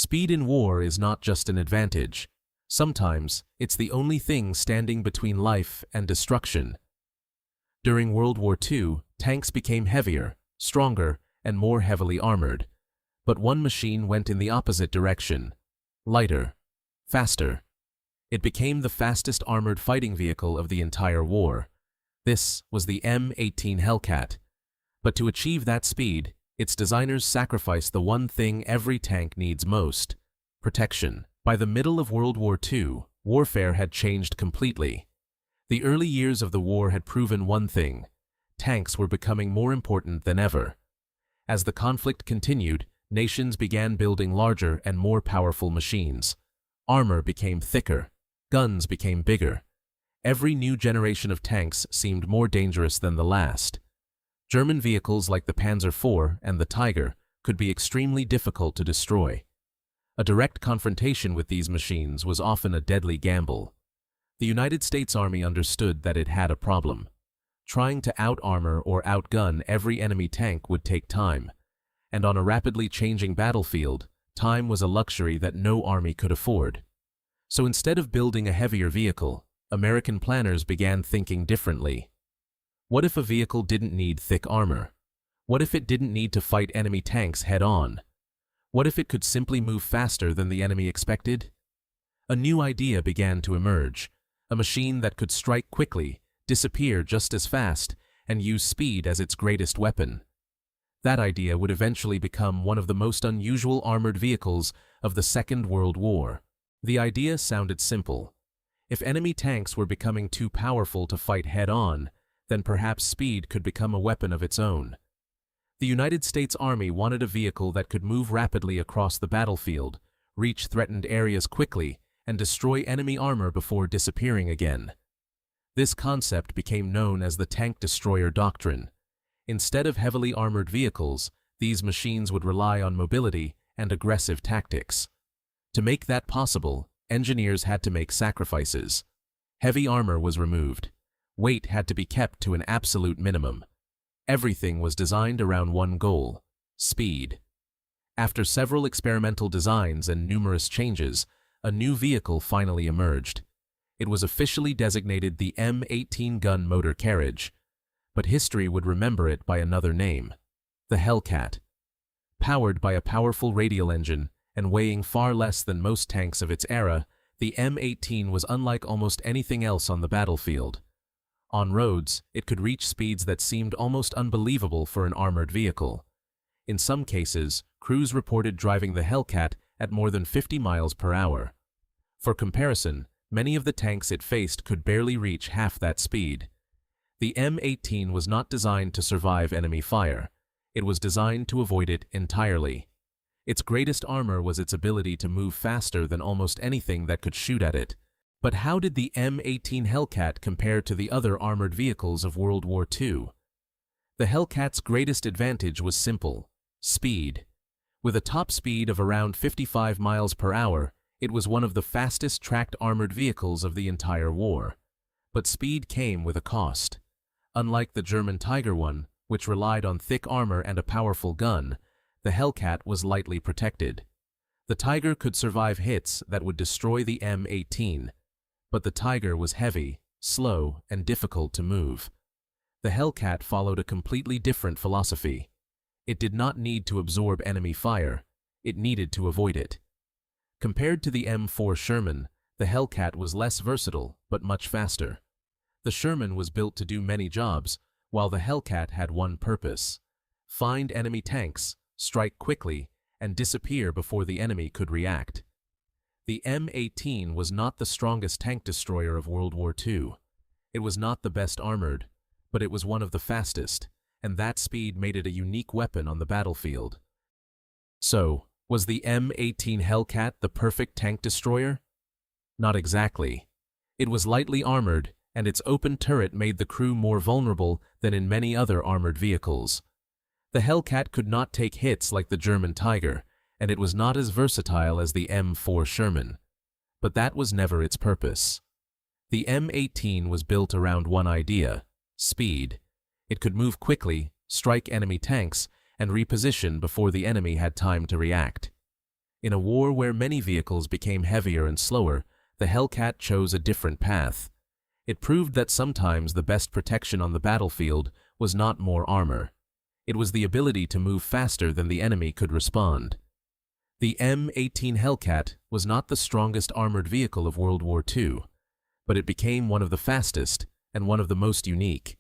Speed in war is not just an advantage. Sometimes, it's the only thing standing between life and destruction. During World War II, tanks became heavier, stronger, and more heavily armored. But one machine went in the opposite direction: lighter, faster. It became the fastest armored fighting vehicle of the entire war. This was the M18 Hellcat. But to achieve that speed, its designers sacrificed the one thing every tank needs most: protection. By the middle of World War II, warfare had changed completely. The early years of the war had proven one thing: tanks were becoming more important than ever. As the conflict continued, nations began building larger and more powerful machines. Armor became thicker. Guns became bigger. Every new generation of tanks seemed more dangerous than the last. German vehicles like the Panzer IV and the Tiger could be extremely difficult to destroy. A direct confrontation with these machines was often a deadly gamble. The United States Army understood that it had a problem. Trying to out-armor or outgun every enemy tank would take time, and on a rapidly changing battlefield, time was a luxury that no army could afford. So instead of building a heavier vehicle, American planners began thinking differently. What if a vehicle didn't need thick armor? What if it didn't need to fight enemy tanks head-on? What if it could simply move faster than the enemy expected? A new idea began to emerge: a machine that could strike quickly, disappear just as fast, and use speed as its greatest weapon. That idea would eventually become one of the most unusual armored vehicles of the Second World War. The idea sounded simple. If enemy tanks were becoming too powerful to fight head-on, then perhaps speed could become a weapon of its own. The United States Army wanted a vehicle that could move rapidly across the battlefield, reach threatened areas quickly, and destroy enemy armor before disappearing again. This concept became known as the tank destroyer doctrine. Instead of heavily armored vehicles, these machines would rely on mobility and aggressive tactics. To make that possible, engineers had to make sacrifices. Heavy armor was removed. Weight had to be kept to an absolute minimum. Everything was designed around one goal: speed. After several experimental designs and numerous changes, a new vehicle finally emerged. It was officially designated the M18 gun motor carriage, but history would remember it by another name: the Hellcat. Powered by a powerful radial engine and weighing far less than most tanks of its era, the M18 was unlike almost anything else on the battlefield. On roads, it could reach speeds that seemed almost unbelievable for an armored vehicle. In some cases, crews reported driving the Hellcat at more than 50 miles per hour. For comparison, many of the tanks it faced could barely reach half that speed. The M18 was not designed to survive enemy fire. It was designed to avoid it entirely. Its greatest armor was its ability to move faster than almost anything that could shoot at it. But how did the M18 Hellcat compare to the other armored vehicles of World War II? The Hellcat's greatest advantage was simple: speed. With a top speed of around 55 miles per hour, it was one of the fastest tracked armored vehicles of the entire war. But speed came with a cost. Unlike the German Tiger I, which relied on thick armor and a powerful gun, the Hellcat was lightly protected. The Tiger could survive hits that would destroy the M18. But the Tiger was heavy, slow, and difficult to move. The Hellcat followed a completely different philosophy. It did not need to absorb enemy fire. It needed to avoid it. Compared to the M4 Sherman, the Hellcat was less versatile but much faster. The Sherman was built to do many jobs, while the Hellcat had one purpose: find enemy tanks, strike quickly, and disappear before the enemy could react. The M18 was not the strongest tank destroyer of World War II. It was not the best armored, but it was one of the fastest, and that speed made it a unique weapon on the battlefield. So, was the M18 Hellcat the perfect tank destroyer? Not exactly. It was lightly armored, and its open turret made the crew more vulnerable than in many other armored vehicles. The Hellcat could not take hits like the German Tiger, and it was not as versatile as the M4 Sherman. But that was never its purpose. The M18 was built around one idea: speed. It could move quickly, strike enemy tanks, and reposition before the enemy had time to react. In a war where many vehicles became heavier and slower, the Hellcat chose a different path. It proved that sometimes the best protection on the battlefield was not more armor. It was the ability to move faster than the enemy could respond. The M18 Hellcat was not the strongest armored vehicle of World War II, but it became one of the fastest and one of the most unique.